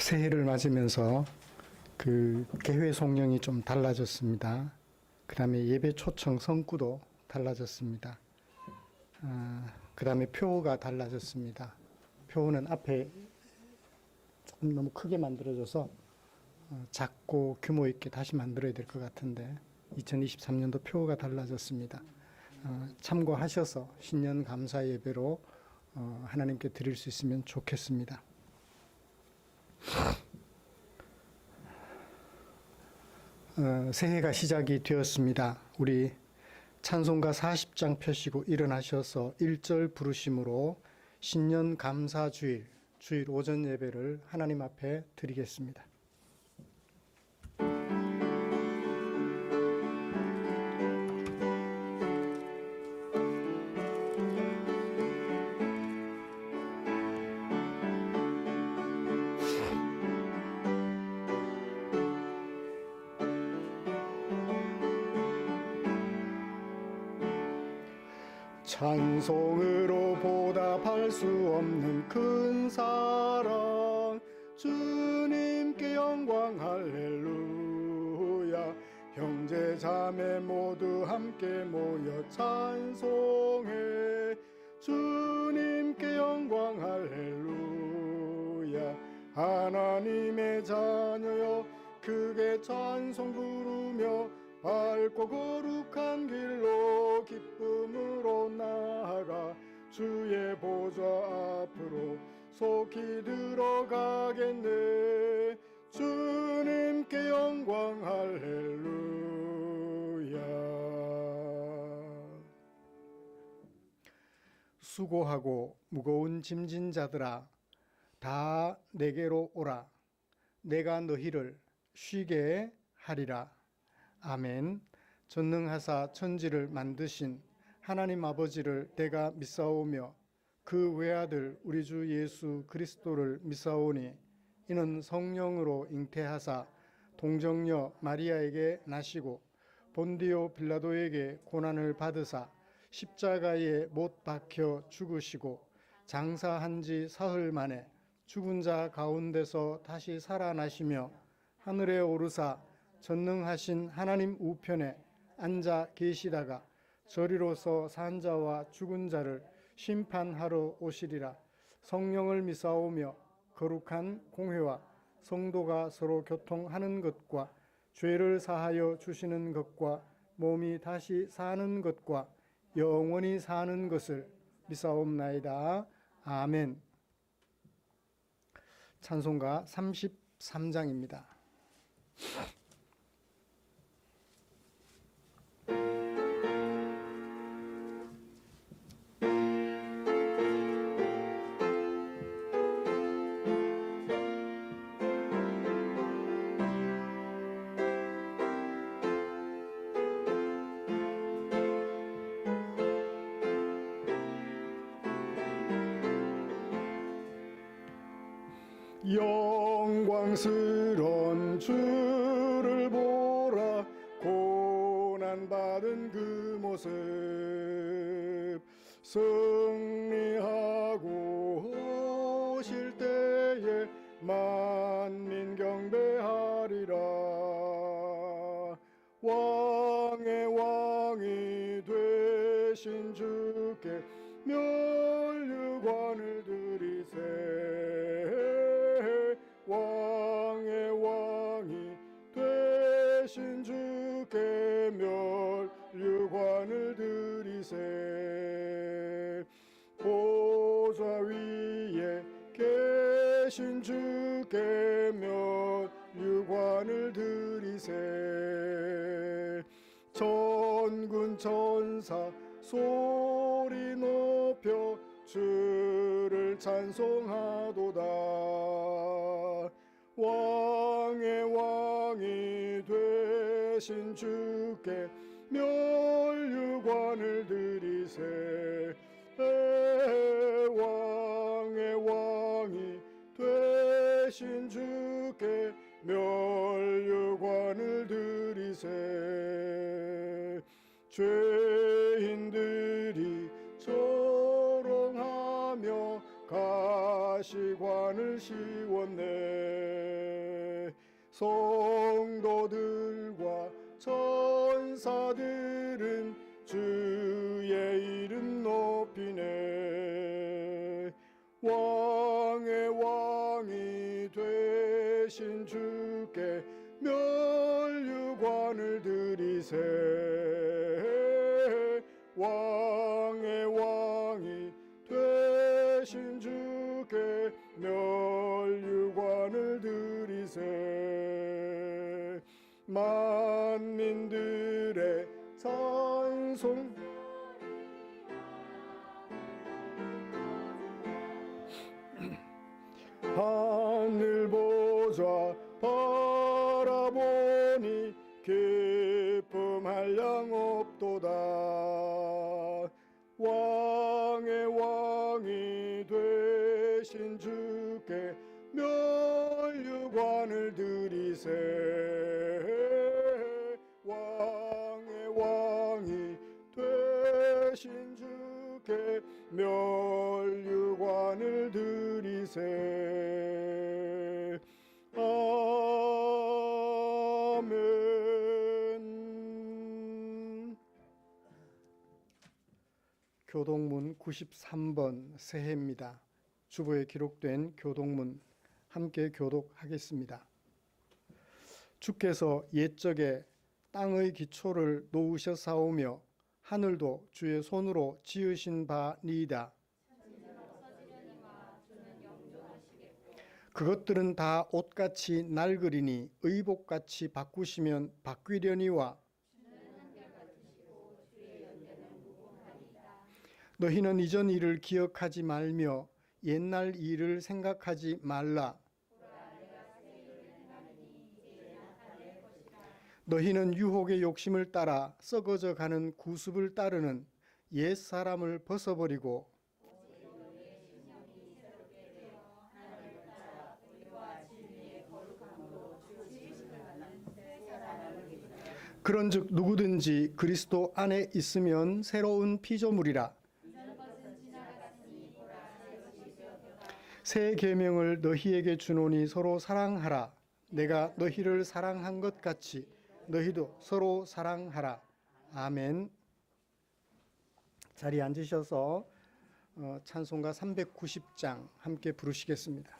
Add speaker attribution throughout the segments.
Speaker 1: 새해를 맞으면서 그 개회 송령이 좀 달라졌습니다. 그 다음에 예배 초청 성구도 달라졌습니다. 그 다음에 표가 달라졌습니다. 표는 앞에 조금 너무 크게 만들어져서 작고 규모 있게 다시 만들어야 될 것 같은데 2023년도 표가 달라졌습니다. 참고하셔서 신년 감사 예배로 하나님께 드릴 수 있으면 좋겠습니다. 새해가 시작이 되었습니다. 우리 찬송가 40장 펴시고 일어나셔서 1절 부르심으로 신년 감사주일, 주일 오전 예배를 하나님 앞에 드리겠습니다. 찬송으로 보답할 수 없는 큰 사랑, 주님께 영광 할렐루야. 형제 자매 모두 함께 모여 찬송해, 주님께 영광 할렐루야. 하나님의 자녀여 크게 찬송 부르며 밝고 거룩한 길로 기쁨으로 나아가 주의 보좌 앞으로 속히 들어가겠네. 주님께 영광 할렐루야. 수고하고 무거운 짐진 자들아 다 내게로 오라. 내가 너희를 쉬게 하리라. 아멘. 전능하사 천지를 만드신 하나님 아버지를 내가 믿사오며 그 외아들 우리 주 예수 그리스도를 믿사오니 이는 성령으로 잉태하사 동정녀 마리아에게 나시고 본디오 빌라도에게 고난을 받으사 십자가에 못 박혀 죽으시고 장사한 지 사흘 만에 죽은 자 가운데서 다시 살아나시며 하늘에 오르사 전능하신 하나님 우편에 앉아 계시다가 저리로서 산 자와 죽은 자를 심판하러 오시리라. 성령을 믿사오며 거룩한 공회와 성도가 서로 교통하는 것과 죄를 사하여 주시는 것과 몸이 다시 사는 것과 영원히 사는 것을 믿사옵나이다. 아멘. 찬송가 33장입니다. 영광스런 주를 보라. 고난받은 그 모습 승리하고 오실 때에 만민 경배하리라. 왕의 왕이 되신 주께 멸류관을 드리세. 왕의 왕이 되신 주께 멸류관을 드리세. 보좌 위에 계신 주께 멸류관을 드리세. 천군 천사 소리 높여 주를 찬송하도다. 왕의 왕이 되신 주께 멸류관을 드리세. 왕의 왕이 되신 주께 멸류관을 드리세. 죄인들이 조롱하며 가
Speaker 2: 가시관을 씌웠네. 성도들과 천사들은 주의 이름 높이네. 왕의 왕이 되신 주께 면류관을 드리세. 왕의 왕이 되신 주께 면류관을 드리세. 만민들의 찬송 하늘 보좌 바라보니 기쁨할 양 없도다. 왕의 왕이 되신 주께 면류관을 드리세. 왕의 왕이 되신 주께 면류관을 드리세. 아멘.
Speaker 1: 교독문 93번 새해입니다. 주보에 기록된 교독문 함께 교독하겠습니다. 주께서 옛적에 땅의 기초를 놓으셨사오며 하늘도 주의 손으로 지으신 바니이다. 그것들은 다 옷같이 낡으리니 의복같이 바꾸시면 바뀌려니와 너희는 이전 일을 기억하지 말며 옛날 일을 생각하지 말라. 너희는 유혹의 욕심을 따라 썩어져 가는 구습을 따르는 옛사람을 벗어버리고 그런즉 누구든지 그리스도 안에 있으면 새로운 피조물이라. 새 계명을 너희에게 주노니 서로 사랑하라. 내가 너희를 사랑한 것 같이 너희도 서로 사랑하라. 아멘. 자리에 앉으셔서 찬송가 390장 함께 부르시겠습니다.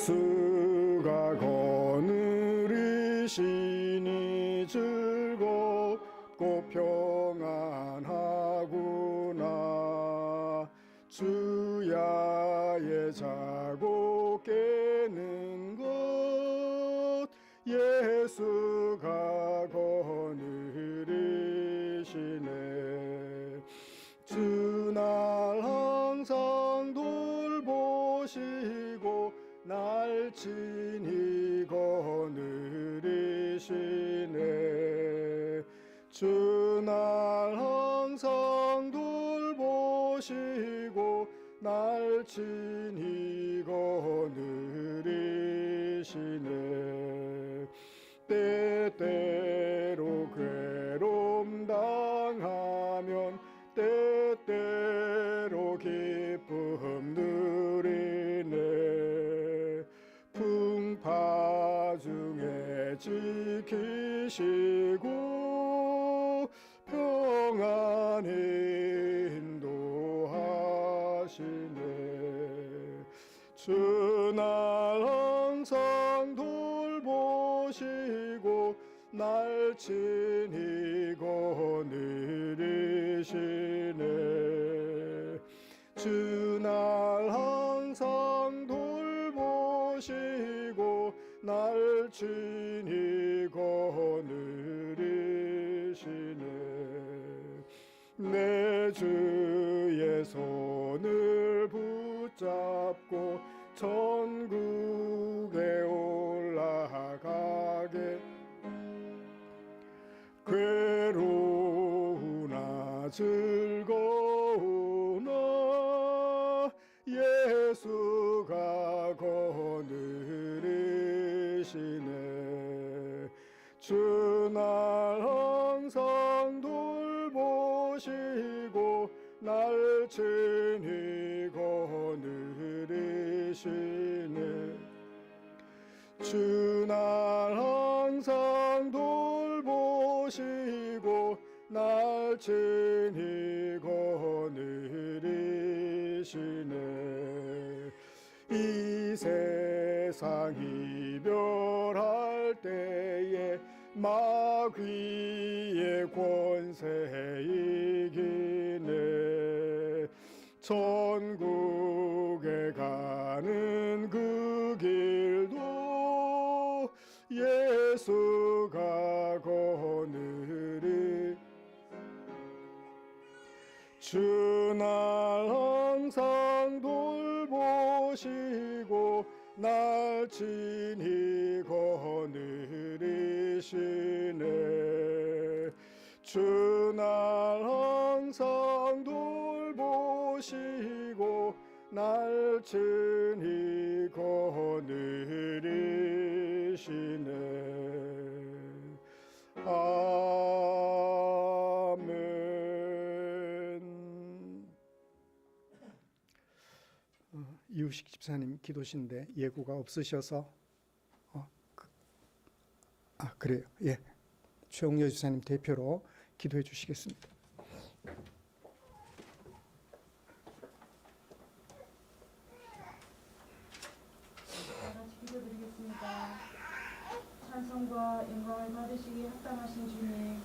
Speaker 2: 예수가 거느리시니 즐겁고 평안하구나. 주야의 자고 깨는 것 예수가 거느리시네. 주날 항상 돌보시고 날 친히 거느리시네. 주날 항상 돌보시고 날 친히 거느리시네. 때때로 괴로움 당하면 때때로 기쁨 누리네. 풍파 중에 지키시고 평안히 인도하시네. 주날 항상 돌보시고 날 친히 거느리시네. 주날 항상 돌보시고 날 친히 거느리시네. 내 주의 손을 붙잡고 천국에 올라가 즐거우나 예수가 거느리시네. 주날 항상 돌보시고 날 친히 거느리시네. 주날 항상 돌보시고 날 친히 거느리시네. 이 세상 이별할 때에 마귀의 권세 이기네. 천국에 가는 그 길도 예수가 거느리. 주날 항상 돌보시고 날 친히 거느리시네. 주날 항상 돌보시고 날 친히 거느리시네. 아멘.
Speaker 1: 이우식 집사님 기도신데 예고가 없으셔서 그래요. 예, 최홍여 집사님 대표로 기도해 주시겠습니다.
Speaker 3: 같이 기도드리겠습니다. 찬송과 영광을 받으시기에 합당하신 주님,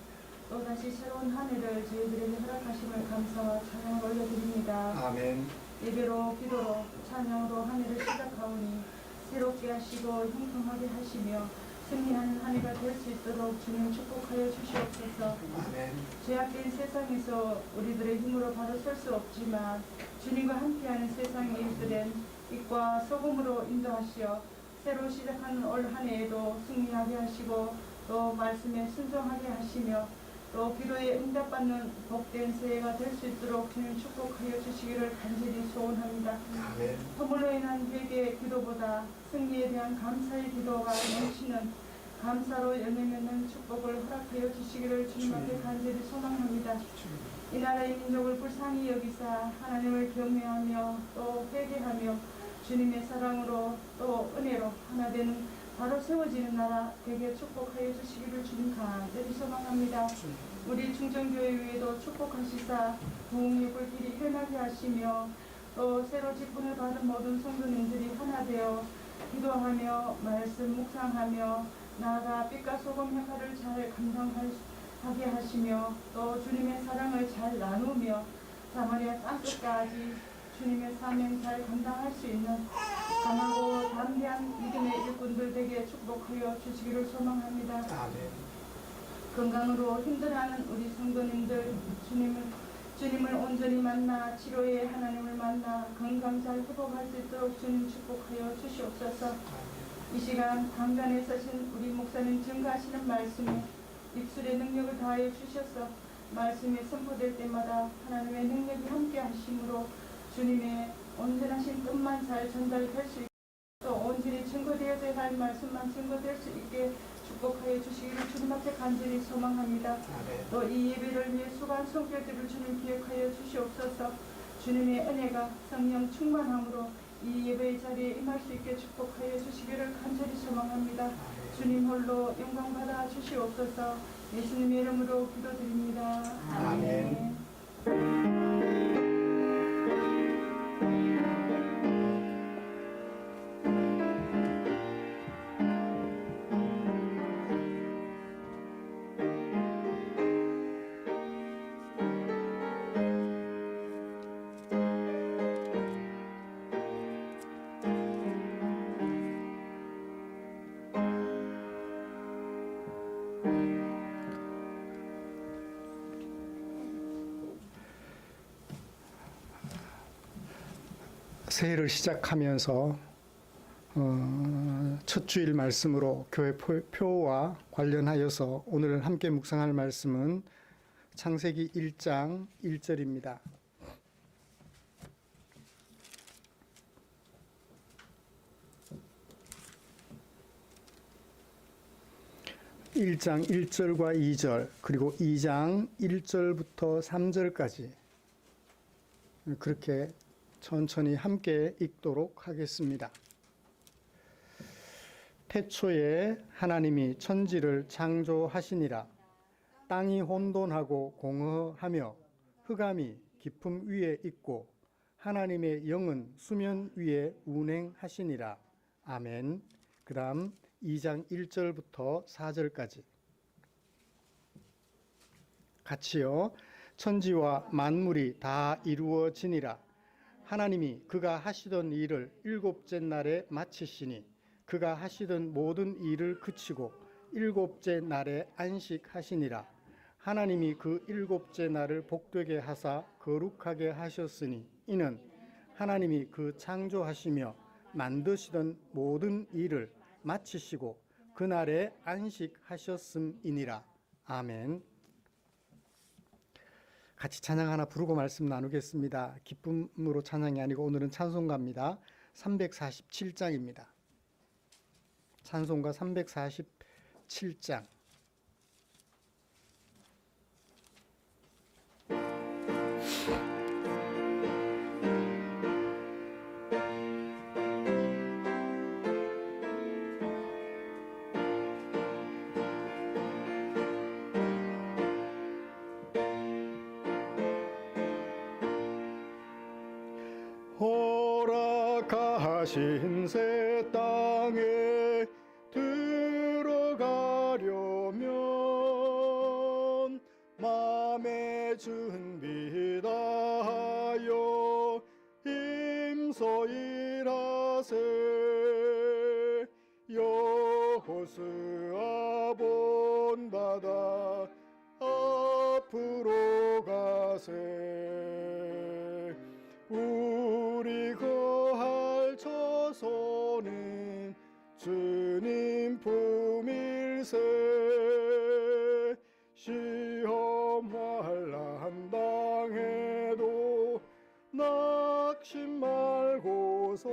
Speaker 3: 또다시 새로운 한 해를 저희들에게 허락하심을 감사와 찬양을 올려드립니다.
Speaker 1: 아멘.
Speaker 3: 예배로 기도로 찬양으로 한 해를 시작하오니 새롭게 하시고 형통하게 하시며 승리하는 한 해가 될 수 있도록 주님 축복하여 주시옵소서.
Speaker 1: 아멘.
Speaker 3: 죄악된 세상에서 우리들의 힘으로 바로 설 수 없지만 주님과 함께하는 세상의 일들은 빛과 소금으로 인도하시어 새로 시작하는 올 한 해에도 승리하게 하시고 또 말씀에 순종하게 하시며 또 기도에 응답받는 복된 새해가 될 수 있도록 주님 축복하여 주시기를 간절히 소원합니다.
Speaker 1: 아멘.
Speaker 3: 허물로 인한 회개의 기도보다 승리에 대한 감사의 기도가 넘치는 감사로 열매맺는 축복을 허락하여 주시기를 주님 앞에 간절히 소망합니다. 이 나라의 민족을 불쌍히 여기사 하나님을 경외하며 또 회개하며 주님의 사랑으로 또 은혜로 하나 되는 바로 세워지는 나라 되게 축복하여 주시기를 주님 간절히 소망합니다. 우리 중정교회 위에도 축복하시사 부흥의 불길이 일어나게 하시며 또 새로 직분을 받은 모든 성도님들이 하나 되어 기도하며 말씀 묵상하며 나아가 빛과 소금 역할을 잘 감당하게 하시며 또 주님의 사랑을 잘 나누며 사마리아 땅끝까지 주님의 사명 잘 감당할 수 있는 강하고 담대한 믿음의 일꾼들 되게 축복하여 주시기를 소망합니다.
Speaker 1: 아멘.
Speaker 3: 건강으로 힘들어하는 우리 성도님들 주님을 온전히 만나 치료의 하나님을 만나 건강 잘 회복할 수 있도록 주님 축복하여 주시옵소서. 이 시간 강단에 서신 우리 목사님 증거하시는 말씀에 입술의 능력을 다하여 주셔서 말씀이 선포될 때마다 하나님의 능력이 함께 하심으로 주님의 온전하신 뜻만 잘 전달될 수 있고 또 온전히 증거되어야 할 말씀만 증거될 수 있게 축복하여 주시기를 주님 앞에 간절히 소망합니다. 또 이 예배를 위해 수고한 성결들을 주님 기억하여 주시옵소서. 주님의 은혜가 성령 충만함으로 이 예배의 자리에 임할 수 있게 축복하여 주시기를 간절히 소망합니다. 주님 홀로 영광 받아 주시옵소서. 예수님의 이름으로 기도드립니다.
Speaker 1: 아멘. 새해를 시작하면서 첫 주일 말씀으로 교회 표와 관련하여서 오늘 함께 묵상할 말씀은 창세기 1장 1절입니다. (1장) 1절과 2절 그리고 2장 1절부터 3절까지 그렇게 천천히 함께 읽도록 하겠습니다. 태초에 하나님이 천지를 창조하시니라. 땅이 혼돈하고 공허하며 흑암이 깊음 위에 있고 하나님의 영은 수면 위에 운행하시니라. 아멘. 그 다음 2장 1절부터 4절까지 같이요. 천지와 만물이 다 이루어지니라. 하나님이 그가 하시던 일을 일곱째 날에 마치시니 그가 하시던 모든 일을 그치고 일곱째 날에 안식하시니라. 하나님이 그 일곱째 날을 복되게 하사 거룩하게 하셨으니 이는 하나님이 그 창조하시며 만드시던 모든 일을 마치시고 그날에 안식하셨음이니라. 아멘. 같이 찬양 하나 부르고 말씀 나누겠습니다. 기쁨으로 찬양이 아니고 오늘은 찬송가입니다. 347장입니다. 찬송가 347장.
Speaker 2: 허락하신 새 땅에 들어가려면 마음의 준비 다하여 힘써 일하세. 여호수아 본받아 앞으로 가세. 우리 거할 처소는 주님 품일세. 시험 환난 당해도 낙심 말고서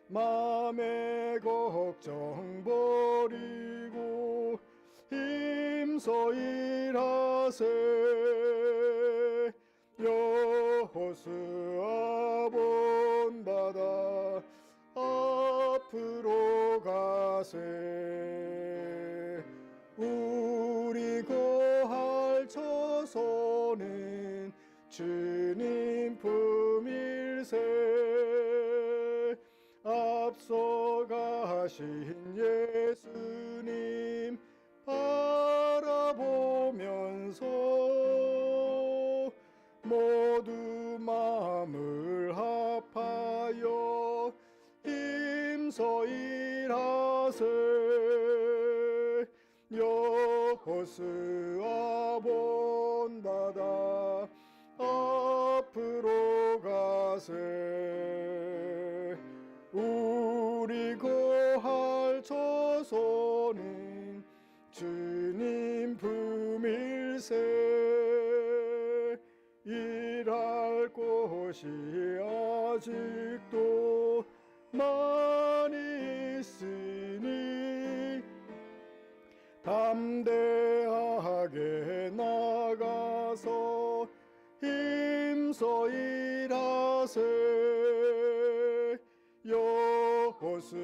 Speaker 2: 맘의 걱정 버리고 힘써 일하세. 여호수아 본받아 앞으로 가세. 우리 거할 처소는 주님 품일세. 앞서 가신 예수님 바라보면서 모두 마음을 합하여 힘써 일하세. 여호수아 본받아 앞으로 가세. 우리 거할 처소는 주님 품일세. 일할 곳이 아직도 많이 있으니 담대하게 나가서 힘써 일하세. 여호수아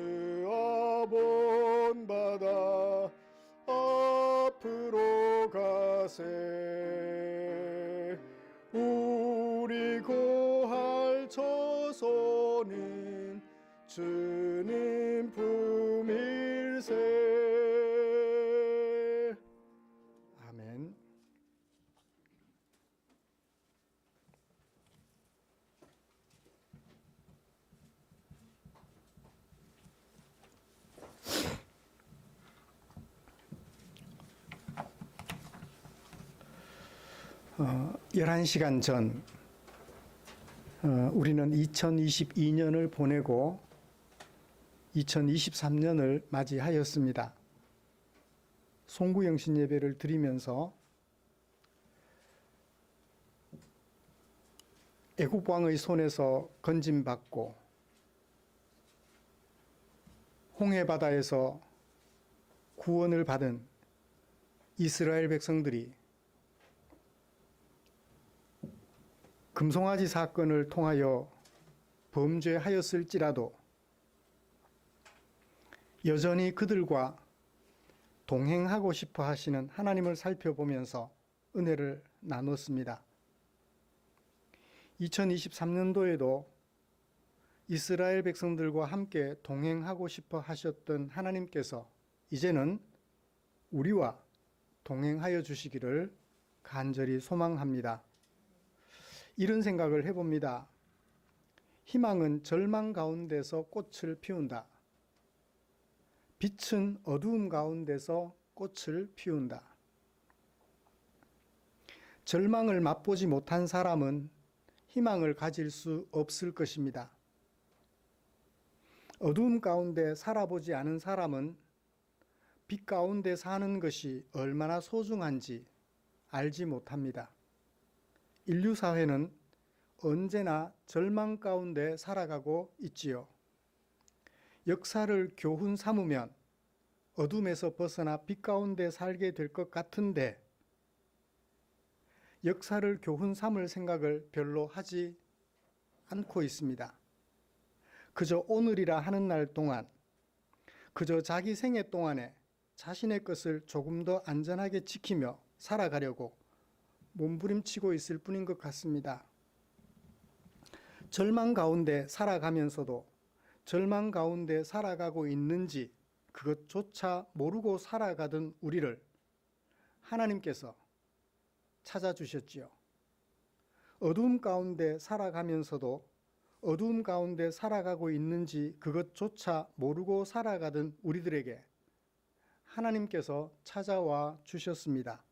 Speaker 2: 본받아 앞으로 가세. 우리 거할 처소는 주님 품일세. 아멘. 어, 11시간 전 우리는 2022년을 보내고 2023년을 맞이하였습니다. 송구영신 예배를 드리면서
Speaker 1: 애국 왕의 손에서 건짐받고 홍해 바다에서 구원을 받은 이스라엘 백성들이 금송아지 사건을 통하여 범죄하였을지라도 여전히 그들과 동행하고 싶어 하시는 하나님을 살펴보면서 은혜를 나눴습니다. 2023년도에도 이스라엘 백성들과 함께 동행하고 싶어 하셨던 하나님께서 이제는 우리와 동행하여 주시기를 간절히 소망합니다. 이런 생각을 해봅니다. 희망은 절망 가운데서 꽃을 피운다. 빛은 어두움 가운데서 꽃을 피운다. 절망을 맛보지 못한 사람은 희망을 가질 수 없을 것입니다. 어두움 가운데 살아보지 않은 사람은 빛 가운데 사는 것이 얼마나 소중한지 알지 못합니다. 인류 사회는 언제나 절망 가운데 살아가고 있지요. 역사를 교훈 삼으면 어둠에서 벗어나 빛 가운데 살게 될 것 같은데 역사를 교훈 삼을 생각을 별로 하지 않고 있습니다. 그저 오늘이라 하는 날 동안, 그저 자기 생애 동안에 자신의 것을 조금 더 안전하게 지키며 살아가려고 몸부림치고 있을 뿐인 것 같습니다. 절망 가운데 살아가면서도 절망 가운데 살아가고 있는지 그것조차 모르고 살아가던 우리를 하나님께서 찾아주셨지요. 어두움 가운데 살아가면서도 어두움 가운데 살아가고 있는지 그것조차 모르고 살아가던 우리들에게 하나님께서 찾아와 주셨습니다.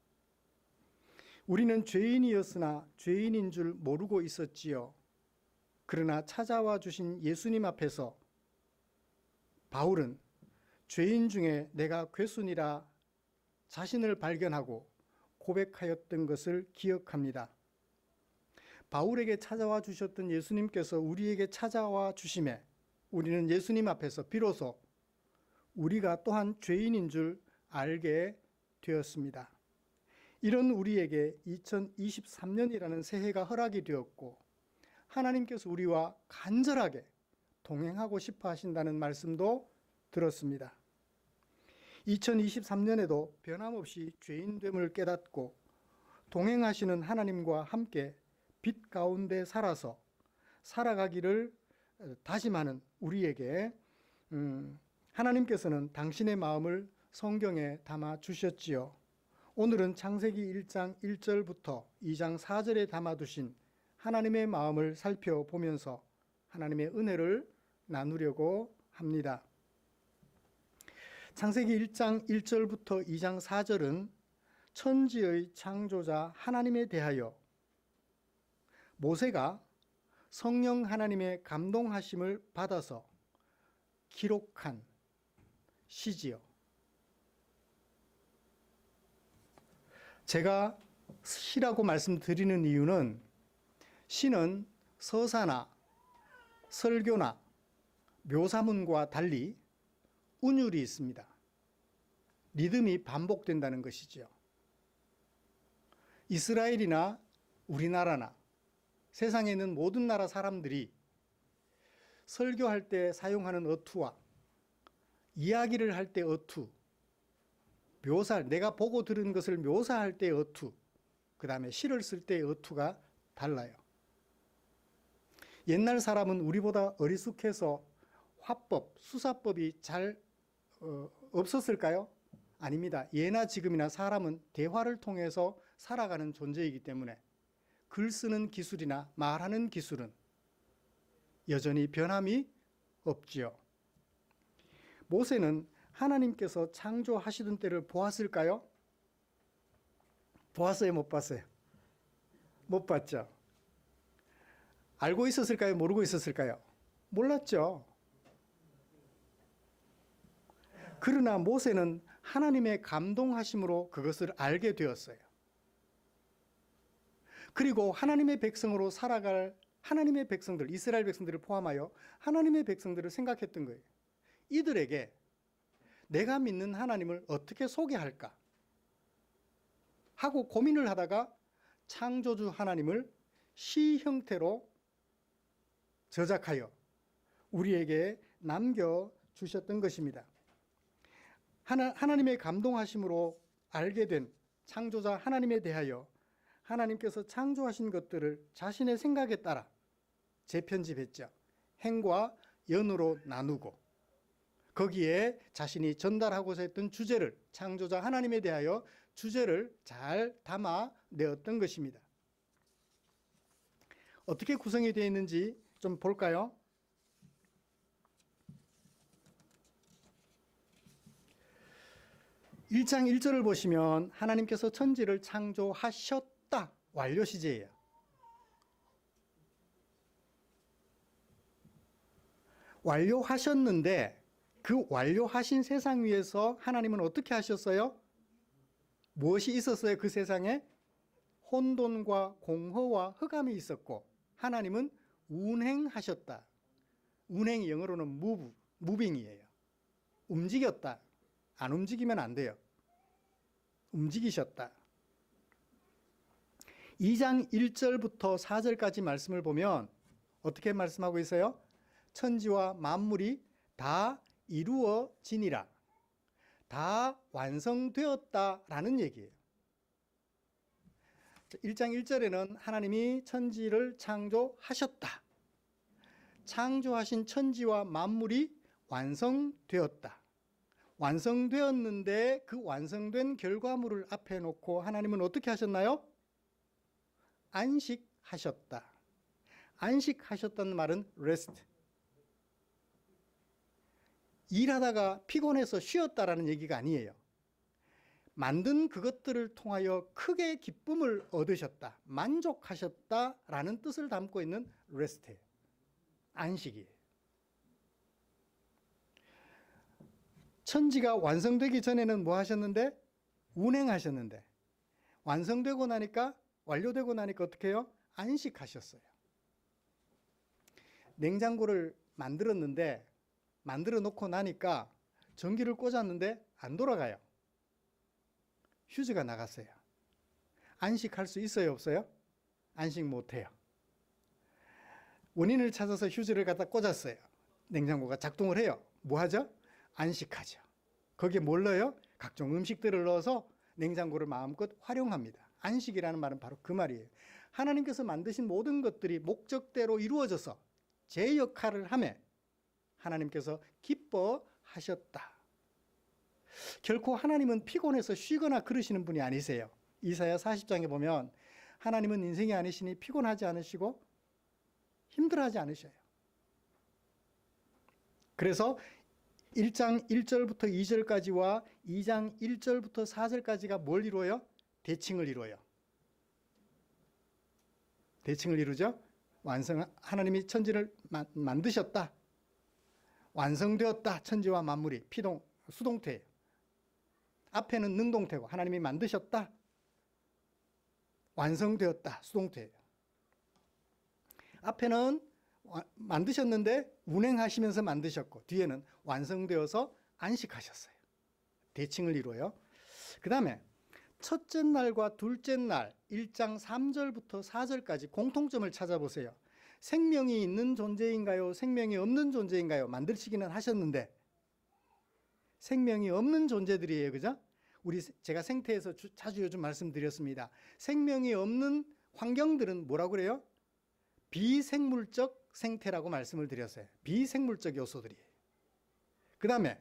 Speaker 1: 우리는 죄인이었으나 죄인인 줄 모르고 있었지요. 그러나 찾아와 주신 예수님 앞에서 바울은 죄인 중에 내가 괴순이라 자신을 발견하고 고백하였던 것을 기억합니다. 바울에게 찾아와 주셨던 예수님께서 우리에게 찾아와 주심에 우리는 예수님 앞에서 비로소 우리가 또한 죄인인 줄 알게 되었습니다. 이런 우리에게 2023년이라는 새해가 허락이 되었고 하나님께서 우리와 간절하게 동행하고 싶어 하신다는 말씀도 들었습니다. 2023년에도 변함없이 죄인됨을 깨닫고 동행하시는 하나님과 함께 빛 가운데 살아서 살아가기를 다짐하는 우리에게 하나님께서는 당신의 마음을 성경에 담아 주셨지요. 오늘은 창세기 1장 1절부터 2장 4절에 담아두신 하나님의 마음을 살펴보면서 하나님의 은혜를 나누려고 합니다. 창세기 1장 1절부터 2장 4절은 천지의 창조자 하나님에 대하여 모세가 성령 하나님의 감동하심을 받아서 기록한 시지요. 제가 시라고 말씀드리는 이유는 시는 서사나 설교나 묘사문과 달리 운율이 있습니다. 리듬이 반복된다는 것이지요. 이스라엘이나 우리나라나 세상에 있는 모든 나라 사람들이 설교할 때 사용하는 어투와 이야기를 할 때 어투, 내가 보고 들은 것을 묘사할 때의 어투, 그 다음에 시를 쓸 때의 어투가 달라요. 옛날 사람은 우리보다 어리숙해서 화법, 수사법이 잘 없었을까요? 아닙니다. 예나 지금이나 사람은 대화를 통해서 살아가는 존재이기 때문에 글 쓰는 기술이나 말하는 기술은 여전히 변함이 없지요. 모세는 하나님께서 창조하시던 때를 보았을까요? 보았어요, 못 봤어요? 못 봤죠. 알고 있었을까요? 모르고 있었을까요? 몰랐죠. 그러나 모세는 하나님의 감동하심으로 그것을 알게 되었어요. 그리고 하나님의 백성으로 살아갈 하나님의 백성들, 이스라엘 백성들을 포함하여 하나님의 백성들을 생각했던 거예요. 이들에게 내가 믿는 하나님을 어떻게 소개할까 하고 고민을 하다가 창조주 하나님을 시 형태로 저작하여 우리에게 남겨주셨던 것입니다. 하나님의 감동하심으로 알게 된 창조자 하나님에 대하여 하나님께서 창조하신 것들을 자신의 생각에 따라 재편집했죠. 행과 연으로 나누고 거기에 자신이 전달하고자 했던 주제를, 창조자 하나님에 대하여 주제를 잘 담아내었던 것입니다. 어떻게 구성이 되어 있는지 좀 볼까요? (1장 1절을) 보시면 하나님께서 천지를 창조하셨다, 완료 시제예요. 완료하셨는데 그 완료하신 세상 위에서 하나님은 어떻게 하셨어요? 무엇이 있었어요? 그 세상에 혼돈과 공허와 흑암이 있었고 하나님은 운행하셨다. 운행이 영어로는 무빙이에요. 움직였다. 안 움직이면 안 돼요. 움직이셨다. 2장 1절부터 4절까지 말씀을 보면 어떻게 말씀하고 있어요? 천지와 만물이 다 이루어지니라. 다 완성되었다라는 얘기예요. 1장 1절에는 하나님이 천지를 창조하셨다. 창조하신 천지와 만물이 완성되었다. 완성되었는데 그 완성된 결과물을 앞에 놓고 하나님은 어떻게 하셨나요? 안식하셨다. 안식하셨다는 말은 rest. 일하다가 피곤해서 쉬었다라는 얘기가 아니에요. 만든 그것들을 통하여 크게 기쁨을 얻으셨다, 만족하셨다라는 뜻을 담고 있는 rest예요. 안식이에요. 천지가 완성되기 전에는 뭐 하셨는데? 운행하셨는데 완성되고 나니까, 완료되고 나니까 어떻게 해요? 안식하셨어요. 냉장고를 만들었는데 만들어 놓고 나니까 전기를 꽂았는데 안 돌아가요. 휴지가 나갔어요. 안식할 수 있어요, 없어요? 안식 못해요. 원인을 찾아서 휴지를 갖다 꽂았어요. 냉장고가 작동을 해요. 뭐 하죠? 안식하죠. 거기에 뭘 넣어요? 각종 음식들을 넣어서 냉장고를 마음껏 활용합니다. 안식이라는 말은 바로 그 말이에요. 하나님께서 만드신 모든 것들이 목적대로 이루어져서 제 역할을 하며 하나님께서 기뻐하셨다. 결코 하나님은 피곤해서 쉬거나 그러시는 분이 아니세요. 이사야 40장에 보면 하나님은 인생이 아니시니 피곤하지 않으시고 힘들어하지 않으셔요. 그래서 1장 1절부터 2절까지와 2장 1절부터 4절까지가 뭘 이루어요? 대칭을 이루어요. 대칭을 이루죠. 하나님이 천지를 만드셨다. 완성되었다. 천지와 만물이 수동태예요. 앞에는 능동태고 하나님이 만드셨다. 완성되었다. 수동태예요. 앞에는 만드셨는데 운행하시면서 만드셨고 뒤에는 완성되어서 안식하셨어요. 대칭을 이루어요. 그 다음에 첫째 날과 둘째 날 1장 3절부터 4절까지 공통점을 찾아보세요. 생명이 있는 존재인가요? 생명이 없는 존재인가요? 만드시기는 하셨는데 생명이 없는 존재들이에요. 그죠? 제가 생태에서 자주 요즘 말씀드렸습니다. 생명이 없는 환경들은 뭐라고 그래요? 비생물적 생태라고 말씀을 드렸어요. 비생물적 요소들이에요. 그 다음에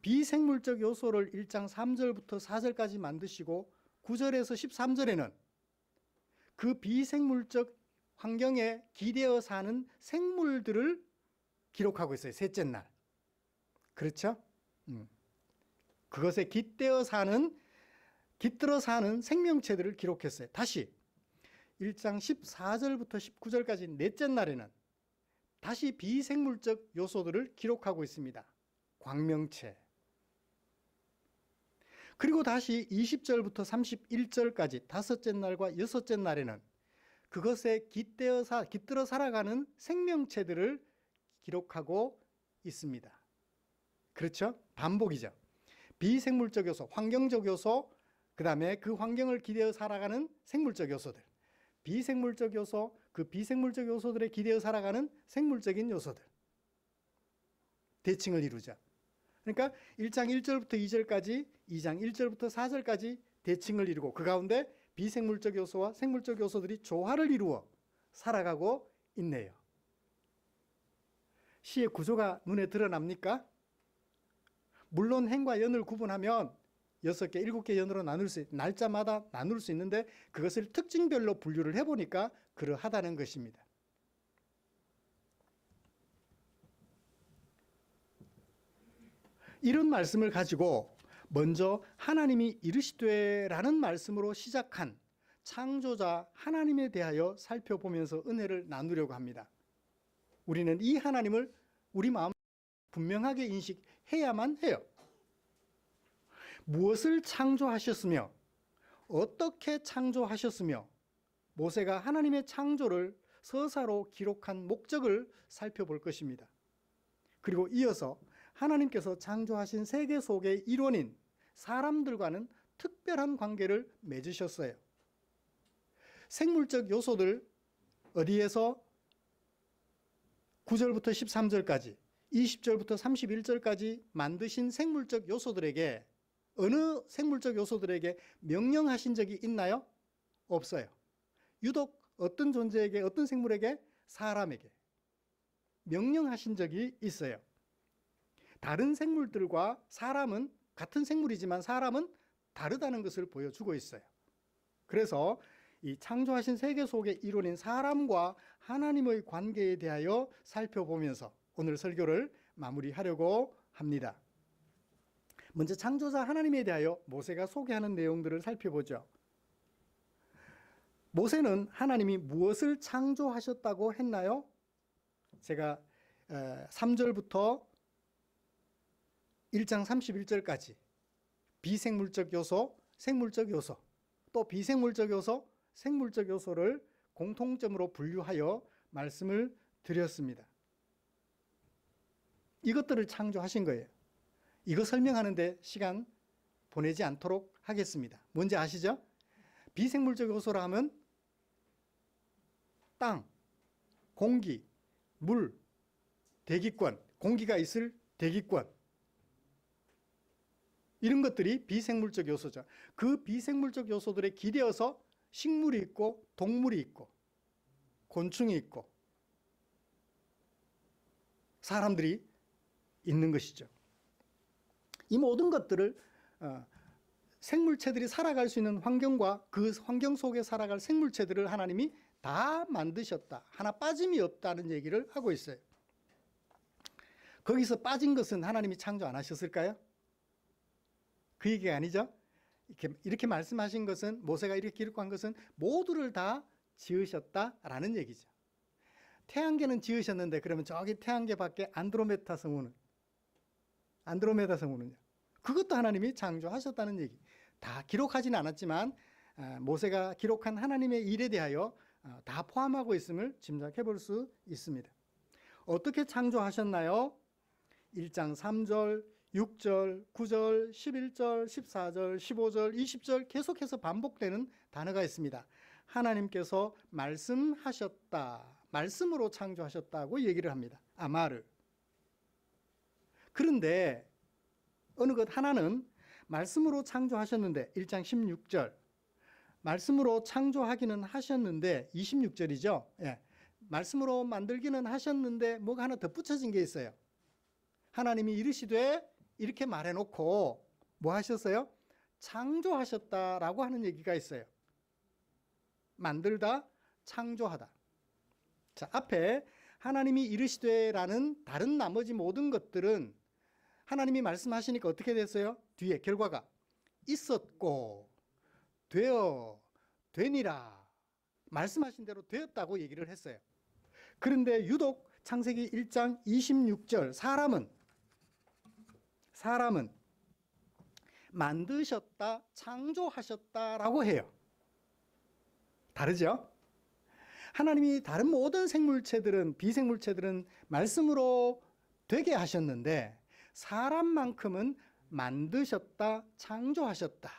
Speaker 1: 비생물적 요소를 1장 3절부터 4절까지 만드시고 9절에서 13절에는 그 비생물적 환경에 기대어 사는 생물들을 기록하고 있어요. 셋째 날. 그렇죠? 그것에 깃들어 사는 생명체들을 기록했어요. 다시 1장 14절부터 19절까지 넷째 날에는 다시 비생물적 요소들을 기록하고 있습니다. 광명체. 그리고 다시 20절부터 31절까지 다섯째 날과 여섯째 날에는 그것에 깃들어 살아가는 생명체들을 기록하고 있습니다. 그렇죠? 반복이죠. 비생물적 요소, 환경적 요소, 그 다음에 그 환경을 기대어 살아가는 생물적 요소들, 비생물적 요소, 그 비생물적 요소들에 기대어 살아가는 생물적인 요소들, 대칭을 이루죠. 그러니까 1장 1절부터 2절까지, 2장 1절부터 4절까지 대칭을 이루고 그 가운데 비생물적 요소와 생물적 요소들이 조화를 이루어 살아가고 있네요. 시의 구조가 눈에 드러납니까? 물론 행과 연을 구분하면 6개, 7개 연으로 날짜마다 나눌 수 있는데 그것을 특징별로 분류를 해보니까 그러하다는 것입니다. 이런 말씀을 가지고 먼저 하나님이 이르시되라는 말씀으로 시작한 창조자 하나님에 대하여 살펴보면서 은혜를 나누려고 합니다. 우리는 이 하나님을 우리 마음에 분명하게 인식해야만 해요. 무엇을 창조하셨으며 어떻게 창조하셨으며 모세가 하나님의 창조를 서사로 기록한 목적을 살펴볼 것입니다. 그리고 이어서 하나님께서 창조하신 세계 속의 일원인 사람들과는 특별한 관계를 맺으셨어요. 생물적 요소들 어디에서 9절부터 13절까지 20절부터 31절까지 만드신 생물적 요소들에게 어느 생물적 요소들에게 명령하신 적이 있나요? 없어요. 유독 어떤 존재에게 어떤 생물에게 사람에게 명령하신 적이 있어요. 다른 생물들과 사람은 같은 생물이지만 사람은 다르다는 것을 보여주고 있어요. 그래서 이 창조하신 세계 속의 이론인 사람과 하나님의 관계에 대하여 살펴보면서 오늘 설교를 마무리하려고 합니다. 먼저 창조자 하나님에 대하여 모세가 소개하는 내용들을 살펴보죠. 모세는 하나님이 무엇을 창조하셨다고 했나요? 제가 3절부터 1장 31절까지 비생물적 요소, 생물적 요소, 또 비생물적 요소, 생물적 요소를 공통점으로 분류하여 말씀을 드렸습니다. 이것들을 창조하신 거예요. 이거 설명하는데 시간 보내지 않도록 하겠습니다. 뭔지 아시죠? 비생물적 요소라 하면 땅, 공기, 물, 대기권, 공기가 있을 대기권, 이런 것들이 비생물적 요소죠. 그 비생물적 요소들에 기대어서 식물이 있고 동물이 있고 곤충이 있고 사람들이 있는 것이죠. 이 모든 것들을 생물체들이 살아갈 수 있는 환경과 그 환경 속에 살아갈 생물체들을 하나님이 다 만드셨다. 하나 빠짐이 없다는 얘기를 하고 있어요. 거기서 빠진 것은 하나님이 창조 안 하셨을까요? 그 얘기가 아니죠. 이렇게 말씀하신 것은, 모세가 이렇게 기록한 것은 모두를 다 지으셨다라는 얘기죠. 태양계는 지으셨는데 그러면 저기 태양계 밖에 안드로메다 성우는요? 그것도 하나님이 창조하셨다는 얘기. 다 기록하지는 않았지만 모세가 기록한 하나님의 일에 대하여 다 포함하고 있음을 짐작해 볼 수 있습니다. 어떻게 창조하셨나요? 1장 3절, 6절, 9절, 11절, 14절, 15절, 20절 계속해서 반복되는 단어가 있습니다. 하나님께서 말씀하셨다, 말씀으로 창조하셨다고 얘기를 합니다. 아마르. 그런데 어느 것 하나는 말씀으로 창조하셨는데 1장 16절 말씀으로 창조하기는 하셨는데 26절이죠. 예. 말씀으로 만들기는 하셨는데 뭐가 하나 덧붙여진 게 있어요. 하나님이 이르시되 이렇게 말해놓고 뭐 하셨어요? 창조하셨다라고 하는 얘기가 있어요. 만들다, 창조하다. 자, 앞에 하나님이 이르시되라는 다른 나머지 모든 것들은 하나님이 말씀하시니까 어떻게 됐어요? 뒤에 결과가 있었고 되어 되니라 말씀하신 대로 되었다고 얘기를 했어요. 그런데 유독 창세기 1장 26절 사람은 만드셨다, 창조하셨다라고 해요. 다르죠? 하나님이 다른 모든 생물체들은, 비생물체들은 말씀으로 되게 하셨는데 사람만큼은 만드셨다, 창조하셨다.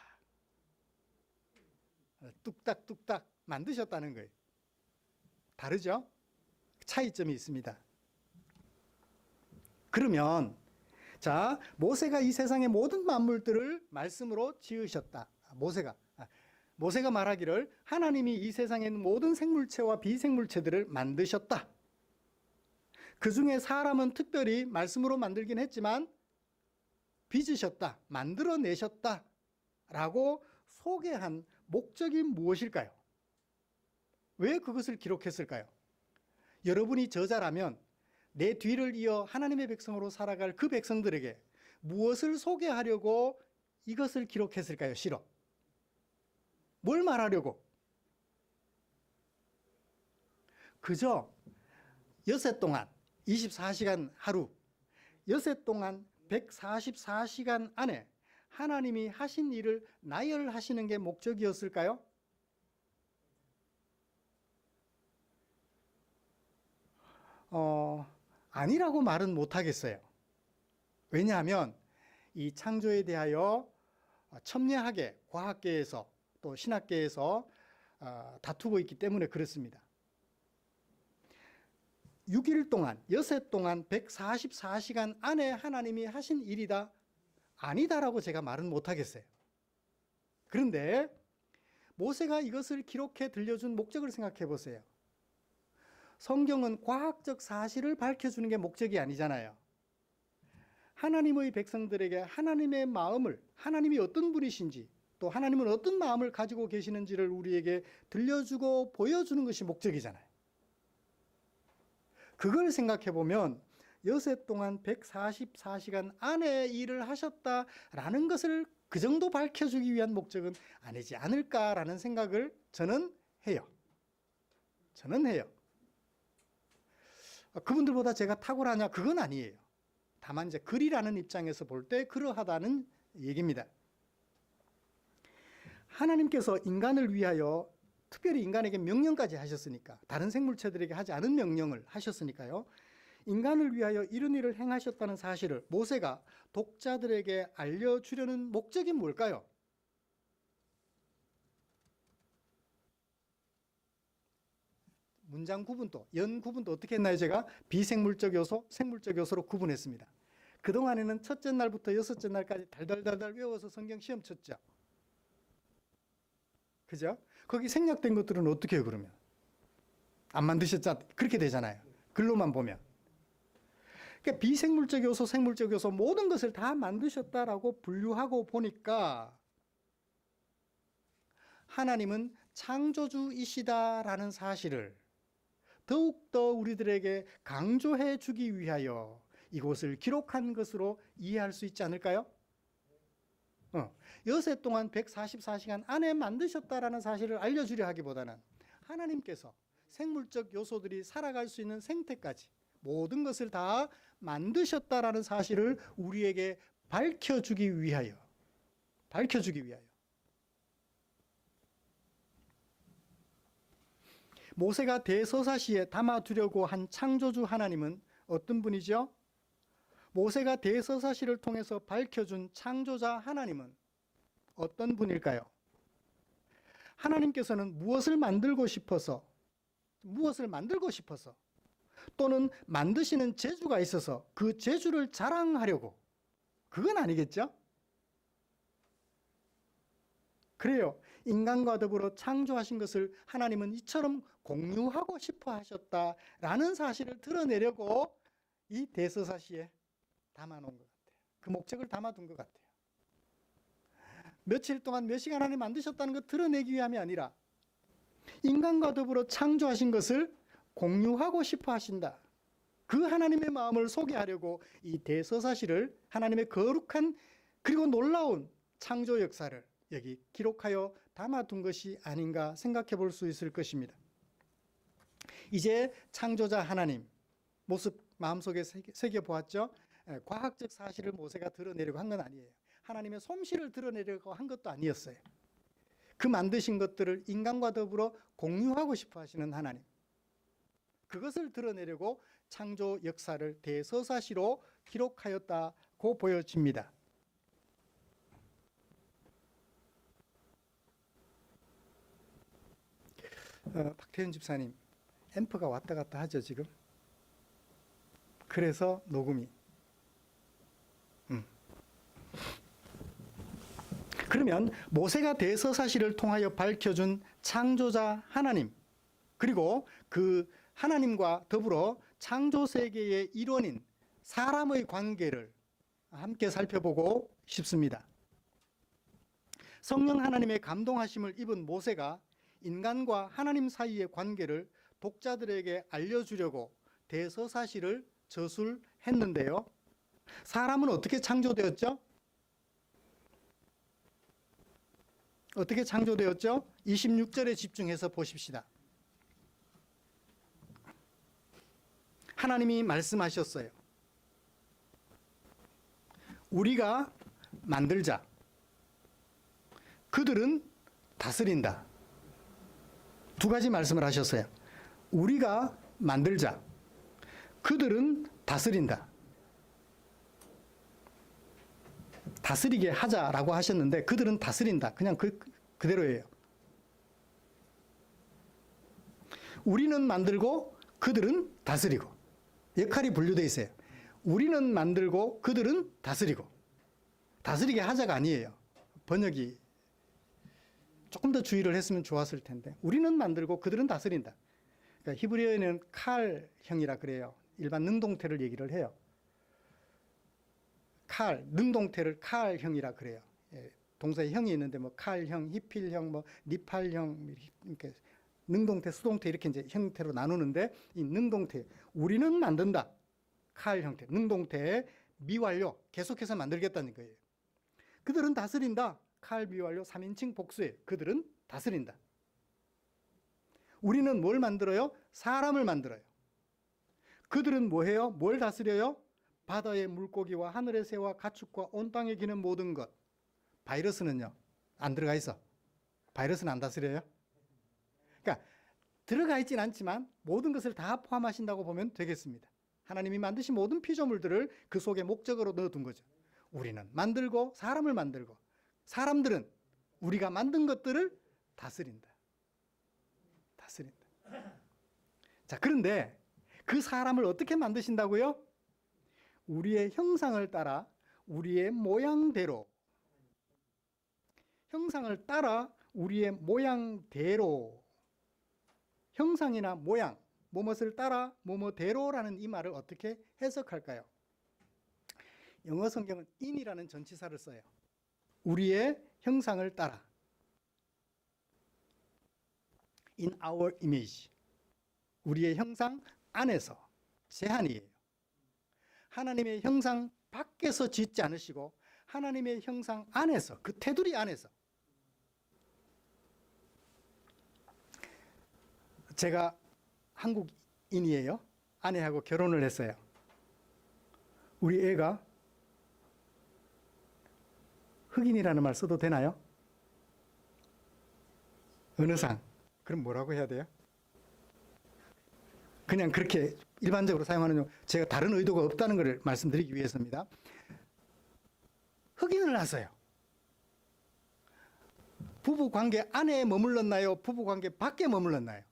Speaker 1: 뚝딱뚝딱 만드셨다는 거예요. 다르죠? 차이점이 있습니다. 그러면 자, 모세가 이 세상의 모든 만물들을 말씀으로 지으셨다. 모세가 말하기를 하나님이 이 세상에 있는 모든 생물체와 비생물체들을 만드셨다. 그 중에 사람은 특별히 말씀으로 만들긴 했지만 빚으셨다, 만들어내셨다 라고 소개한 목적이 무엇일까요? 왜 그것을 기록했을까요? 여러분이 저자라면 내 뒤를 이어 하나님의 백성으로 살아갈 그 백성들에게 무엇을 소개하려고 이것을 기록했을까요? 실어. 뭘 말하려고? 그저 엿새 동안 24시간 하루, 엿새 동안 144시간 안에 하나님이 하신 일을 나열하시는 게 목적이었을까요? 아니라고 말은 못하겠어요. 왜냐하면 이 창조에 대하여 첨예하게 과학계에서 또 신학계에서 다투고 있기 때문에 그렇습니다. 6일 동안, 엿새 동안 144시간 안에 하나님이 하신 일이다, 아니다라고 제가 말은 못하겠어요. 그런데 모세가 이것을 기록해 들려준 목적을 생각해 보세요. 성경은 과학적 사실을 밝혀주는 게 목적이 아니잖아요. 하나님의 백성들에게 하나님의 마음을, 하나님이 어떤 분이신지, 또 하나님은 어떤 마음을 가지고 계시는지를 우리에게 들려주고 보여주는 것이 목적이잖아요. 그걸 생각해 보면 엿새 동안 144시간 안에 일을 하셨다라는 것을 그 정도 밝혀주기 위한 목적은 아니지 않을까라는 생각을 저는 해요. 그분들보다 제가 탁월하냐? 그건 아니에요. 다만 이제 글이라는 입장에서 볼 때 그러하다는 얘기입니다. 하나님께서 인간을 위하여 특별히 인간에게 명령까지 하셨으니까, 다른 생물체들에게 하지 않은 명령을 하셨으니까요, 인간을 위하여 이런 일을 행하셨다는 사실을 모세가 독자들에게 알려주려는 목적이 뭘까요? 문장 구분도, 연 구분도 어떻게 했나요? 제가 비생물적 요소, 생물적 요소로 구분했습니다. 그동안에는 첫째 날부터 여섯째 날까지 달달달달 외워서 성경 시험 쳤죠. 그죠? 거기 생략된 것들은 어떻게 해요, 그러면? 안 만드셨잖아. 그렇게 되잖아요. 글로만 보면. 그러니까 비생물적 요소, 생물적 요소 모든 것을 다 만드셨다라고 분류하고 보니까 하나님은 창조주이시다라는 사실을 더욱더 우리들에게 강조해 주기 위하여 이곳을 기록한 것으로 이해할 수 있지 않을까요? 엿새 동안 144시간 안에 만드셨다라는 사실을 알려주려 하기보다는 하나님께서 생물적 요소들이 살아갈 수 있는 생태까지 모든 것을 다 만드셨다라는 사실을 우리에게 밝혀주기 위하여 모세가 대서사시에 담아두려고 한 창조주 하나님은 어떤 분이죠? 모세가 대서사시를 통해서 밝혀준 창조자 하나님은 어떤 분일까요? 하나님께서는 무엇을 만들고 싶어서 또는 만드시는 재주가 있어서 그 재주를 자랑하려고, 그건 아니겠죠? 그래요. 인간과 더불어 창조하신 것을 하나님은 이처럼 공유하고 싶어 하셨다라는 사실을 드러내려고 이 대서사시에 담아놓은 것 같아요. 그 목적을 담아둔 것 같아요. 며칠 동안 몇 시간 안에 만드셨다는 것 드러내기 위함이 아니라 인간과 더불어 창조하신 것을 공유하고 싶어 하신다. 그 하나님의 마음을 소개하려고 이 대서사시를, 하나님의 거룩한 그리고 놀라운 창조 역사를 여기 기록하여 담아둔 것이 아닌가 생각해 볼 수 있을 것입니다. 이제 창조자 하나님 모습 마음속에 새겨보았죠? 과학적 사실을 모세가 드러내려고 한 건 아니에요. 하나님의 솜씨를 드러내려고 한 것도 아니었어요. 그 만드신 것들을 인간과 더불어 공유하고 싶어 하시는 하나님. 그것을 드러내려고 창조 역사를 대서사시로 기록하였다고 보여집니다. 박태윤 집사님, 앰프가 왔다 갔다 하죠 지금. 그래서 녹음이. 그러면 모세가 대서사시를 통하여 밝혀준 창조자 하나님, 그리고 그 하나님과 더불어 창조 세계의 일원인 사람의 관계를 함께 살펴보고 싶습니다. 성령 하나님의 감동하심을 입은 모세가 인간과 하나님 사이의 관계를 독자들에게 알려주려고 대서사시를 저술했는데요. 사람은 어떻게 창조되었죠? 어떻게 창조되었죠? 26절에 집중해서 보십시다. 하나님이 말씀하셨어요. 우리가 만들자. 그들은 다스린다. 두 가지 말씀을 하셨어요. 우리가 만들자. 그들은 다스린다. 다스리게 하자라고 하셨는데 그들은 다스린다. 그냥 그대로예요. 우리는 만들고 그들은 다스리고. 역할이 분류되어 있어요. 우리는 만들고 그들은 다스리고. 다스리게 하자가 아니에요. 번역이 조금 더 주의를 했으면 좋았을 텐데. 우리는 만들고 그들은 다스린다. 그러니까 히브리어에는 칼형이라 그래요. 일반 능동태를 얘기를 해요. 능동태를 칼형이라 그래요. 예, 동사에 형이 있는데 뭐 칼형, 히필형, 뭐 니팔형 이렇게 능동태, 수동태 이렇게 이제 형태로 나누는데 이 능동태 우리는 만든다. 칼 형태, 능동태의 미완료 계속해서 만들겠다는 거예요. 그들은 다스린다. 칼 미완료 3인칭 복수예요. 그들은 다스린다. 우리는 뭘 만들어요? 사람을 만들어요. 그들은 뭐 해요? 뭘 다스려요? 바다의 물고기와 하늘의 새와 가축과 온 땅에 기는 모든 것. 바이러스는요? 안 들어가 있어. 바이러스는 안 다스려요? 그러니까 들어가 있진 않지만 모든 것을 다 포함하신다고 보면 되겠습니다. 하나님이 만드신 모든 피조물들을 그 속에 목적으로 넣어둔 거죠. 우리는 만들고 사람을 만들고 사람들은 우리가 만든 것들을 다스린다. 다스린다. 자, 그런데 그 사람을 어떻게 만드신다고요? 우리의 형상을 따라 우리의 모양대로. 형상을 따라 우리의 모양대로. 형상이나 모양, 뭐뭇을 따라 뭐뭐대로라는 이 말을 어떻게 해석할까요? 영어 성경은 in이라는 전치사를 써요. 우리의 형상을 따라. In our image. 우리의 형상 안에서. 제한이에요. 하나님의 형상 밖에서 짓지 않으시고 하나님의 형상 안에서, 그 테두리 안에서. 제가 한국인이에요. 아내하고 결혼을 했어요. 우리 애가 흑인이라는 말 써도 되나요? 어느 상? 그럼 뭐라고 해야 돼요? 그냥 그렇게 일반적으로 사용하는, 제가 다른 의도가 없다는 것을 말씀드리기 위해서입니다. 흑인을 낳았어요. 부부관계 안에 머물렀나요? 부부관계 밖에 머물렀나요?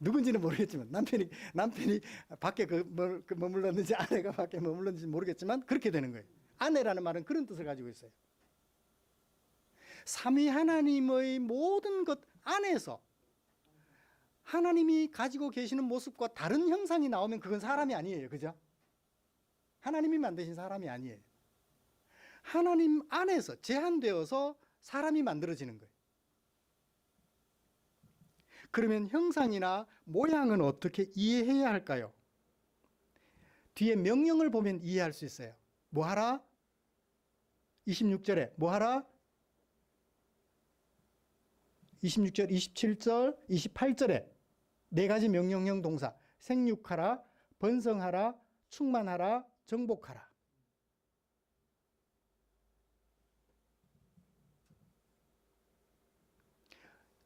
Speaker 1: 누군지는 모르겠지만 남편이 밖에 머물렀는지 아내가 밖에 머물렀는지 모르겠지만 그렇게 되는 거예요. 아내라는 말은 그런 뜻을 가지고 있어요. 삼위 하나님의 모든 것 안에서 하나님이 가지고 계시는 모습과 다른 형상이 나오면 그건 사람이 아니에요. 그죠? 하나님이 만드신 사람이 아니에요. 하나님 안에서 제한되어서 사람이 만들어지는 거예요. 그러면 형상이나 모양은 어떻게 이해해야 할까요? 뒤에 명령을 보면 이해할 수 있어요. 뭐 하라? 26절에 뭐 하라? 26절, 27절, 28절에 네 가지 명령형 동사. 생육하라, 번성하라, 충만하라, 정복하라.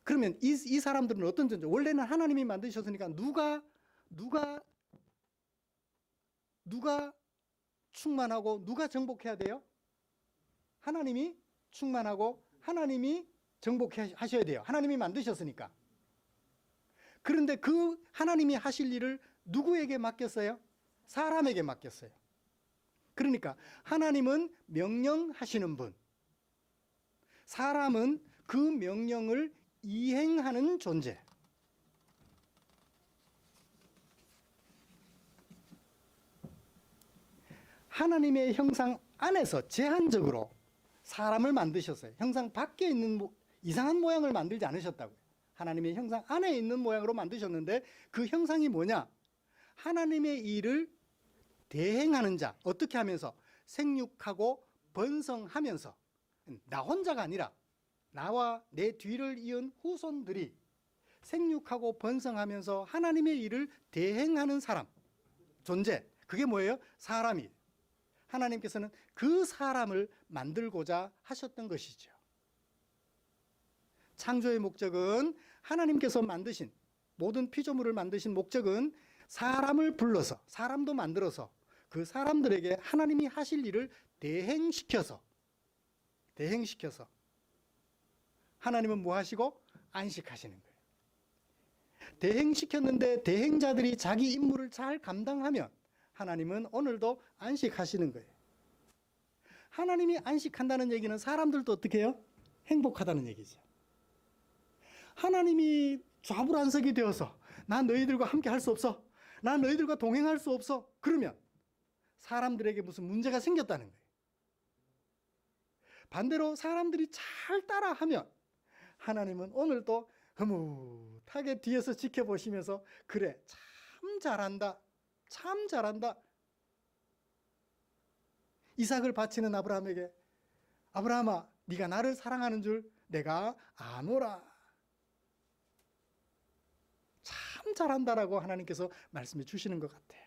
Speaker 1: 그러면 이 사람들은 어떤 존재? 원래는 하나님이 만드셨으니까 누가 충만하고 누가 정복해야 돼요? 하나님이 충만하고 하나님이 정복하셔야 돼요. 하나님이 만드셨으니까. 그런데 그 하나님이 하실 일을 누구에게 맡겼어요? 사람에게 맡겼어요. 그러니까 하나님은 명령하시는 분, 사람은 그 명령을 이행하는 존재. 하나님의 형상 안에서 제한적으로 사람을 만드셨어요. 형상 밖에 있는 이상한 모양을 만들지 않으셨다고요. 하나님의 형상 안에 있는 모양으로 만드셨는데 그 형상이 뭐냐? 하나님의 일을 대행하는 자. 어떻게 하면서? 생육하고 번성하면서. 나 혼자가 아니라 나와 내 뒤를 이은 후손들이 생육하고 번성하면서 하나님의 일을 대행하는 사람, 존재. 그게 뭐예요? 사람이. 하나님께서는 그 사람을 만들고자 하셨던 것이죠. 창조의 목적은 하나님께서 만드신 모든 피조물을 만드신 목적은 사람을 불러서 사람도 만들어서 그 사람들에게 하나님이 하실 일을 대행시켜서 하나님은 뭐 하시고? 안식하시는 거예요. 대행시켰는데 대행자들이 자기 임무를 잘 감당하면 하나님은 오늘도 안식하시는 거예요. 하나님이 안식한다는 얘기는 사람들도 어떻게 해요? 행복하다는 얘기죠. 하나님이 좌불안석이 되어서 난 너희들과 함께 할 수 없어. 난 너희들과 동행할 수 없어. 그러면 사람들에게 무슨 문제가 생겼다는 거예요. 반대로 사람들이 잘 따라하면 하나님은 오늘도 흐뭇하게 뒤에서 지켜보시면서 그래, 참 잘한다. 참 잘한다. 이삭을 바치는 아브라함에게 아브라함아, 네가 나를 사랑하는 줄 내가 아노라. 참 잘한다라고 하나님께서 말씀해 주시는 것 같아요.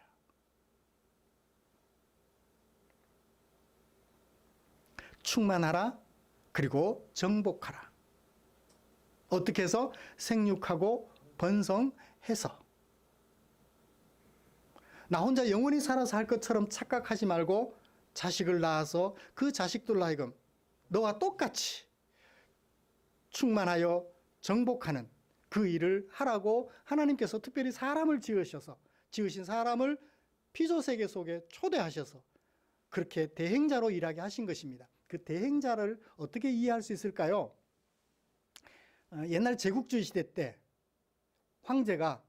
Speaker 1: 충만하라, 그리고 정복하라. 어떻게 해서? 생육하고 번성해서. 나 혼자 영원히 살아서 할 것처럼 착각하지 말고 자식을 낳아서 그 자식들로 하여금 너와 똑같이 충만하여 정복하는 그 일을 하라고 하나님께서 특별히 사람을 지으신 사람을 피조세계 속에 초대하셔서 그렇게 대행자로 일하게 하신 것입니다. 그 대행자를 어떻게 이해할 수 있을까요? 옛날 제국주의 시대 때 황제가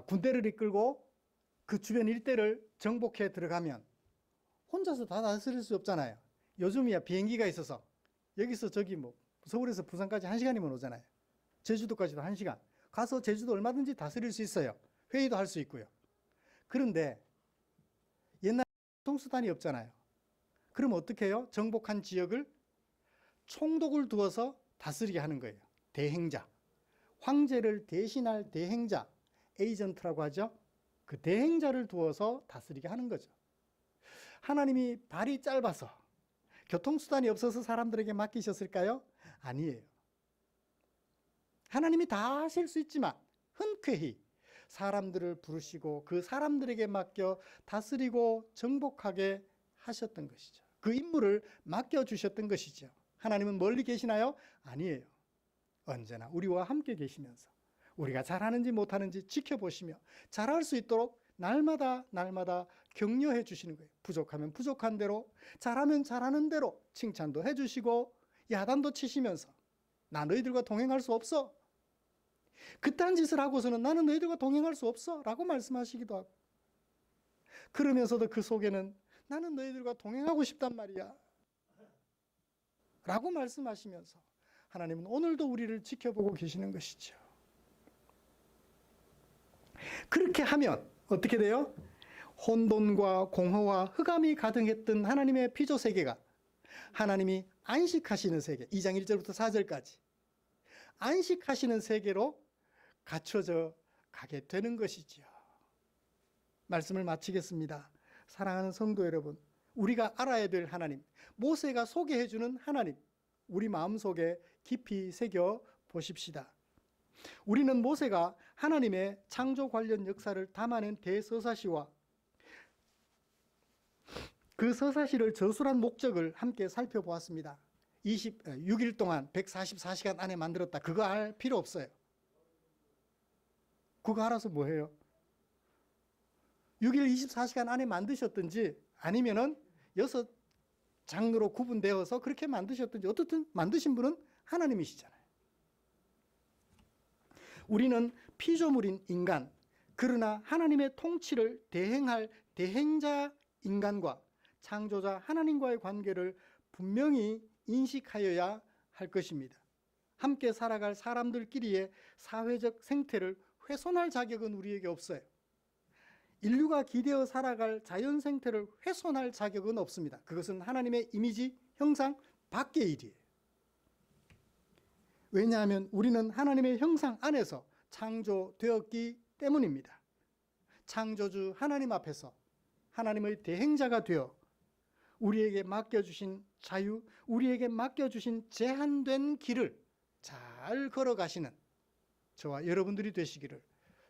Speaker 1: 군대를 이끌고 그 주변 일대를 정복해 들어가면 혼자서 다 다스릴 수 없잖아요. 요즘이야 비행기가 있어서 여기서 저기 서울에서 부산까지 1시간이면 오잖아요. 제주도까지도 1시간. 가서 제주도 얼마든지 다스릴 수 있어요. 회의도 할 수 있고요. 그런데 옛날에 교통수단이 없잖아요. 그럼 어떻게 해요? 정복한 지역을 총독을 두어서 다스리게 하는 거예요. 대행자. 황제를 대신할 대행자, 에이전트라고 하죠. 그 대행자를 두어서 다스리게 하는 거죠. 하나님이 발이 짧아서 교통수단이 없어서 사람들에게 맡기셨을까요? 아니에요. 하나님이 다 하실 수 있지만 흔쾌히 사람들을 부르시고 그 사람들에게 맡겨 다스리고 정복하게 하셨던 것이죠. 그 임무를 맡겨주셨던 것이죠. 하나님은 멀리 계시나요? 아니에요. 언제나 우리와 함께 계시면서 우리가 잘하는지 못하는지 지켜보시며 잘할 수 있도록 날마다 격려해 주시는 거예요. 부족하면 부족한 대로, 잘하면 잘하는 대로 칭찬도 해주시고 야단도 치시면서 나 너희들과 동행할 수 없어. 그딴 짓을 하고서는 나는 너희들과 동행할 수 없어 라고 말씀하시기도 하고, 그러면서도 그 속에는 나는 너희들과 동행하고 싶단 말이야 라고 말씀하시면서 하나님은 오늘도 우리를 지켜보고 계시는 것이죠. 그렇게 하면 어떻게 돼요? 혼돈과 공허와 흑암이 가득했던 하나님의 피조세계가 하나님이 안식하시는 세계, 2장 1절부터 4절까지 안식하시는 세계로 갖춰져 가게 되는 것이지요. 말씀을 마치겠습니다. 사랑하는 성도 여러분, 우리가 알아야 될 하나님, 모세가 소개해 주는 하나님, 우리 마음속에 깊이 새겨 보십시다. 우리는 모세가 하나님의 창조 관련 역사를 담아낸 대서사시와 그 서사시를 저술한 목적을 함께 살펴보았습니다. 6일 동안 144시간 안에 만들었다. 그거 알 필요 없어요. 그거 알아서 뭐해요? 6일 24시간 안에 만드셨든지 아니면은 6장르로 구분되어서 그렇게 만드셨든지 어떻든 만드신 분은 하나님이시잖아요. 우리는 피조물인 인간, 그러나 하나님의 통치를 대행할 대행자 인간과 창조자 하나님과의 관계를 분명히 인식하여야 할 것입니다. 함께 살아갈 사람들끼리의 사회적 생태를 훼손할 자격은 우리에게 없어요. 인류가 기대어 살아갈 자연 생태를 훼손할 자격은 없습니다. 그것은 하나님의 이미지 형상 밖의 일이에요. 왜냐하면 우리는 하나님의 형상 안에서 창조되었기 때문입니다. 창조주 하나님 앞에서 하나님의 대행자가 되어 우리에게 맡겨주신 자유, 우리에게 맡겨주신 제한된 길을 잘 걸어가시는 저와 여러분들이 되시기를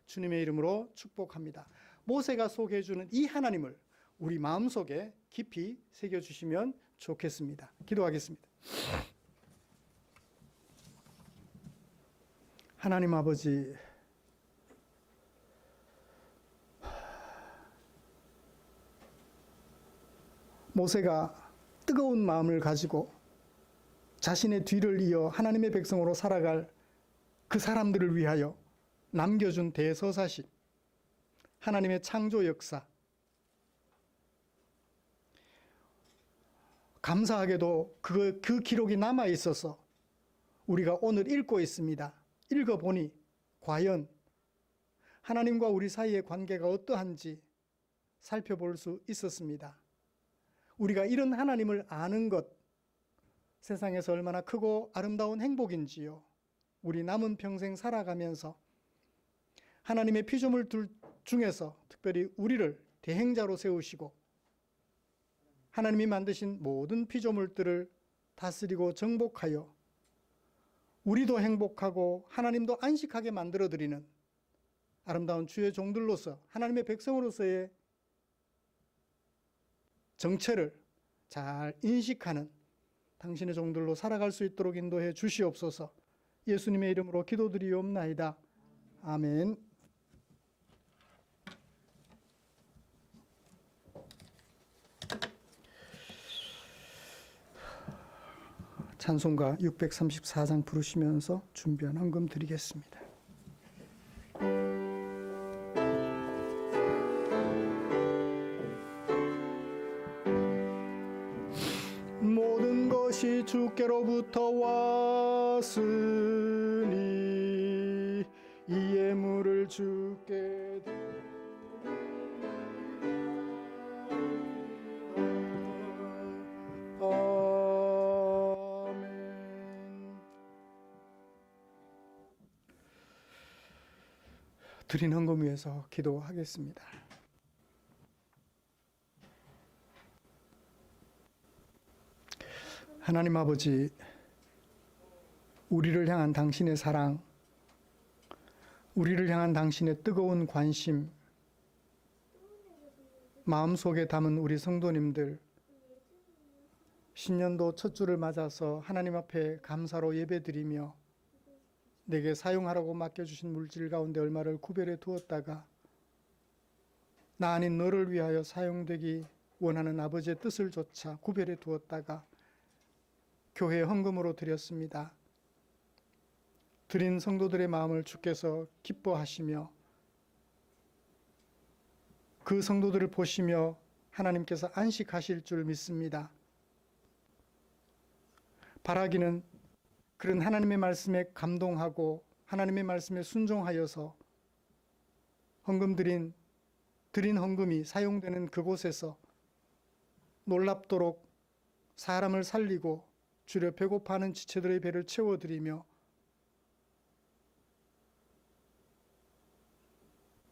Speaker 1: 주님의 이름으로 축복합니다. 모세가 소개해주는 이 하나님을 우리 마음속에 깊이 새겨주시면 좋겠습니다. 기도하겠습니다. 하나님 아버지, 모세가 뜨거운 마음을 가지고 자신의 뒤를 이어 하나님의 백성으로 살아갈 그 사람들을 위하여 남겨준 대서사시, 하나님의 창조 역사, 감사하게도 그 기록이 남아 있어서 우리가 오늘 읽고 있습니다. 읽어보니 과연 하나님과 우리 사이의 관계가 어떠한지 살펴볼 수 있었습니다. 우리가 이런 하나님을 아는 것, 세상에서 얼마나 크고 아름다운 행복인지요. 우리 남은 평생 살아가면서 하나님의 피조물들 중에서 특별히 우리를 대행자로 세우시고 하나님이 만드신 모든 피조물들을 다스리고 정복하여 우리도 행복하고 하나님도 안식하게 만들어드리는 아름다운 주의 종들로서 하나님의 백성으로서의 정체를 잘 인식하는 당신의 종들로 살아갈 수 있도록 인도해 주시옵소서. 예수님의 이름으로 기도드리옵나이다. 아멘. 찬송가 634장 부르시면서 준비한 헌금 드리겠습니다. 모든 것이 주께로부터 왔으니 이 예물을 주께 드린 헌금 위해서 기도하겠습니다. 하나님 아버지, 우리를 향한 당신의 사랑, 우리를 향한 당신의 뜨거운 관심, 마음속에 담은 우리 성도님들, 신년도 첫 주를 맞아서 하나님 앞에 감사로 예배드리며 내게 사용하라고 맡겨주신 물질 가운데 얼마를 구별해 두었다가 나 아닌 너를 위하여 사용되기 원하는 아버지의 뜻을 조차 구별해 두었다가 교회 헌금으로 드렸습니다. 드린 성도들의 마음을 주께서 기뻐하시며 그 성도들을 보시며 하나님께서 안식하실 줄 믿습니다. 바라기는 그런 하나님의 말씀에 감동하고 하나님의 말씀에 순종하여서 헌금 드린 헌금이 사용되는 그곳에서 놀랍도록 사람을 살리고 주려 배고파하는 지체들의 배를 채워드리며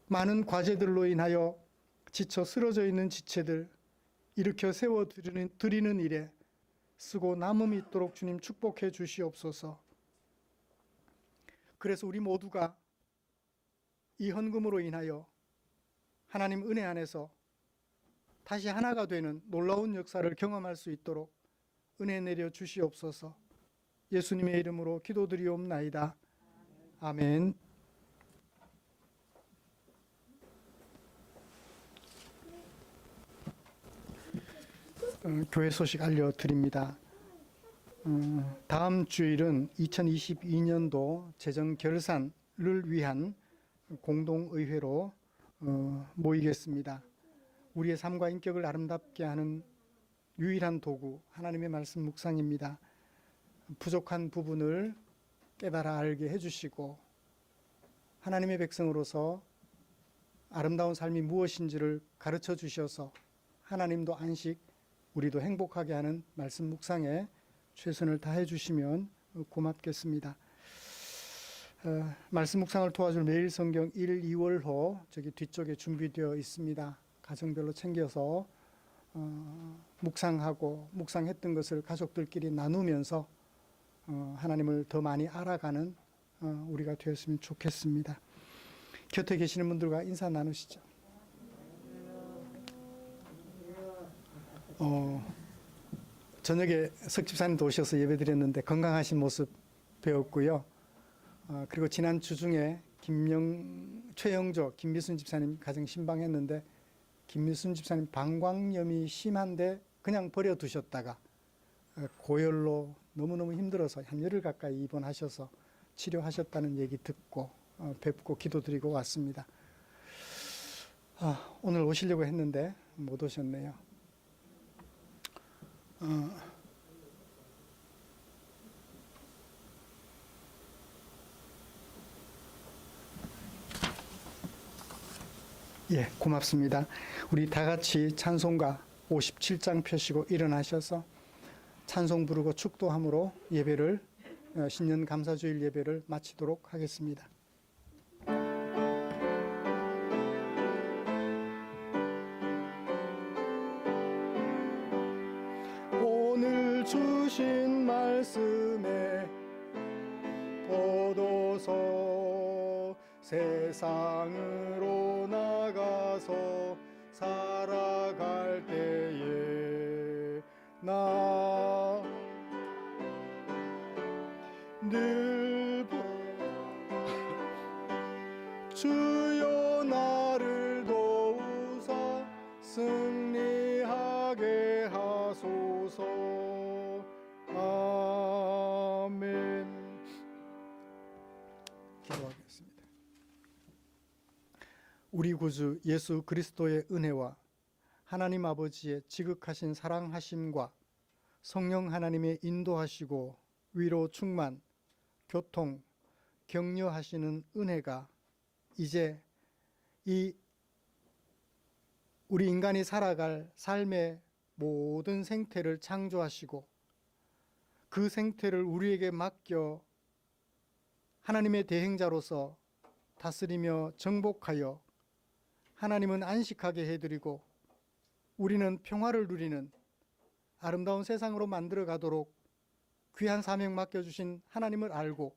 Speaker 1: 많은 과제들로 인하여 지쳐 쓰러져 있는 지체들 일으켜 세워드리는 일에 쓰고 남음이 있도록 주님 축복해 주시옵소서. 그래서 우리 모두가 이 헌금으로 인하여 하나님 은혜 안에서 다시 하나가 되는 놀라운 역사를 경험할 수 있도록 은혜 내려 주시옵소서. 예수님의 이름으로 기도드리옵나이다. 아멘. 교회 소식 알려드립니다. 다음 주일은 2022년도 재정 결산을 위한 공동의회로 모이겠습니다. 우리의 삶과 인격을 아름답게 하는 유일한 도구, 하나님의 말씀 묵상입니다. 부족한 부분을 깨달아 알게 해주시고 하나님의 백성으로서 아름다운 삶이 무엇인지를 가르쳐 주셔서 하나님도 안식, 우리도 행복하게 하는 말씀 묵상에 최선을 다해 주시면 고맙겠습니다. 말씀 묵상을 도와줄 매일 성경 1, 2월호 저기 뒤쪽에 준비되어 있습니다. 가정별로 챙겨서 묵상하고 묵상했던 것을 가족들끼리 나누면서 하나님을 더 많이 알아가는 우리가 되었으면 좋겠습니다. 곁에 계시는 분들과 인사 나누시죠. 저녁에 석 집사님도 오셔서 예배드렸는데 건강하신 모습 배웠고요. 그리고 지난 주 중에 최영조, 김미순 집사님 가정 신방했는데 김미순 집사님 방광염이 심한데 그냥 버려두셨다가 고열로 너무너무 힘들어서 한 열흘 가까이 입원하셔서 치료하셨다는 얘기 듣고 뵙고 기도드리고 왔습니다. 오늘 오시려고 했는데 못 오셨네요. 예, 고맙습니다. 우리 다 같이 찬송가 57장 펴시고 일어나셔서 찬송 부르고 축도함으로 예배를 신년 감사주일 예배를 마치도록 하겠습니다. 오늘 주신 말씀에 보도서 세상으로 나가서 살아갈 때에 나 늘 주여 나를 도우사 승리하게 하소서. 아멘. 기도하겠습니다. 우리 구주 예수 그리스도의 은혜와 하나님 아버지의 지극하신 사랑하심과 성령 하나님의 인도하시고 위로 충만, 교통, 격려하시는 은혜가 이제 이 우리 인간이 살아갈 삶의 모든 생태를 창조하시고 그 생태를 우리에게 맡겨 하나님의 대행자로서 다스리며 정복하여 하나님은 안식하게 해드리고 우리는 평화를 누리는 아름다운 세상으로 만들어 가도록 귀한 사명 맡겨주신 하나님을 알고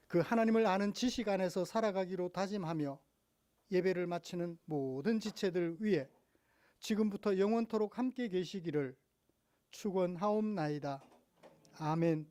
Speaker 1: 그 하나님을 아는 지식 안에서 살아가기로 다짐하며 예배를 마치는 모든 지체들 위해 지금부터 영원토록 함께 계시기를 축원하옵나이다. 아멘.